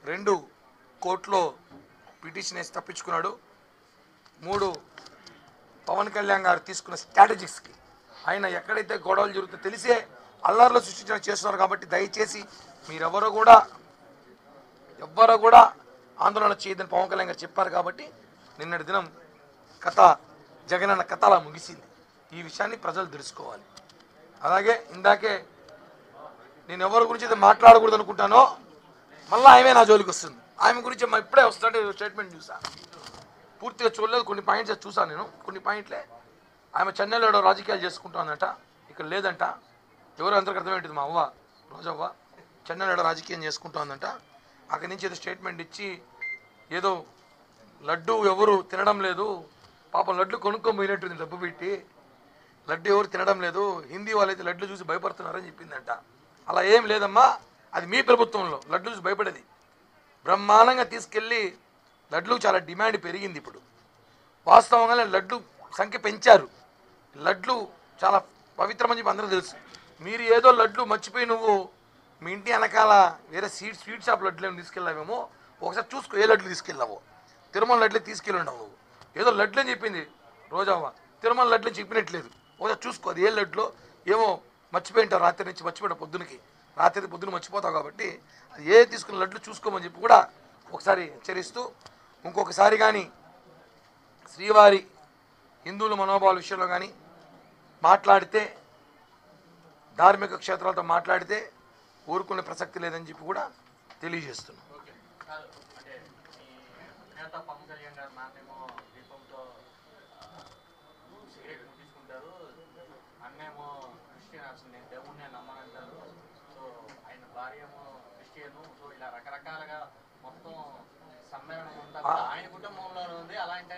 2 కోర్టులో పిటిషన్ వేసి తప్పించుకున్నాడు. 3 పవన్ కళ్యాణ్ గారు తీసుకున్న స్ట్రాటజిక్స్కి ఆయన ఎక్కడైతే గొడవలు జరుగుతుందో తెలిసే అల్లర్లు సృష్టించడం చేస్తున్నారు. కాబట్టి దయచేసి మీరెవరూ కూడా ఆందోళన చేయదని పవన్ కళ్యాణ్ గారు చెప్పారు. కాబట్టి నిన్నటి దినం కథ జగనన్న కథ అలా ముగిసింది. ఈ విషయాన్ని ప్రజలు తెలుసుకోవాలి. అలాగే ఇందాకే నేను ఎవరి గురించి అయితే మాట్లాడకూడదు అనుకుంటానో మళ్ళీ ఆమె నా జోలికి వస్తుంది. ఆమె గురించి ఇప్పుడే వస్తుంటే స్టేట్మెంట్ చూసా, పూర్తిగా చూడలేదు. కొన్ని పాయింట్స్ చూసాను నేను. కొన్ని పాయింట్లే ఆమె చెన్నైలో రాజకీయాలు చేసుకుంటుందంట, ఇక్కడ లేదంట. ఎవరు అందరికి అర్థమేంటిది, మా అవ్వ రోజవ్వ చెన్నైలో రాజకీయం చేసుకుంటుందంట. అక్కడి నుంచి ఏదో స్టేట్మెంట్ ఇచ్చి ఏదో లడ్డు ఎవరు తినడం లేదు, పాపం లడ్డు కొనుక్కోబోయినట్టుంది డబ్బు పెట్టి, లడ్డు ఎవరు తినడం లేదు, హిందీ వాళ్ళైతే లడ్లు చూసి భయపడుతున్నారని చెప్పిందంట. అలా ఏం లేదమ్మా, అది మీ ప్రభుత్వంలో లడ్లు చూసి భయపడేది. బ్రహ్మాండంగా తీసుకెళ్ళి లడ్లు చాలా డిమాండ్ పెరిగింది. ఇప్పుడు వాస్తవంగానే లడ్లు సంఖ్య పెంచారు. లడ్లు చాలా పవిత్రమని చెప్పి అందరూ తెలుసు. మీరు ఏదో లడ్లు మర్చిపోయి నువ్వు మీ ఇంటి వెనకాల వేరే స్వీట్ షాప్ లడ్లు ఏమి తీసుకెళ్ళావేమో ఒకసారి చూసుకో. ఏ లడ్లు తీసుకెళ్ళావో, తిరుమల లడ్లే తీసుకెళ్ళినావు నువ్వు. ఏదో లడ్లు అని చెప్పింది రోజవ్వ, తిరుమల లడ్లు చెప్పినట్లేదు. ఒకసారి చూసుకో అది ఏ లడ్లో. ఏమో మర్చిపోయింటావు, రాత్రి నుంచి మర్చిపోయావు, పొద్దున మర్చిపోతావు. కాబట్టి అది ఏ తీసుకున్న లడ్లు చూసుకోమని చెప్పి కూడా ఒకసారి హెచ్చరిస్తూ, ఇంకొకసారి కానీ శ్రీవారి హిందువుల మనోభావాల విషయంలో కానీ మాట్లాడితే, ధార్మిక క్షేత్రాలతో మాట్లాడితే ఊరుకునే ప్రసక్తి లేదని చెప్పి కూడా తెలియజేస్తున్నాం. రకరకాలుగా మొత్తం సమ్మేళనం ఆయన కుటుంబంలోనే ఉంది. అలాంటి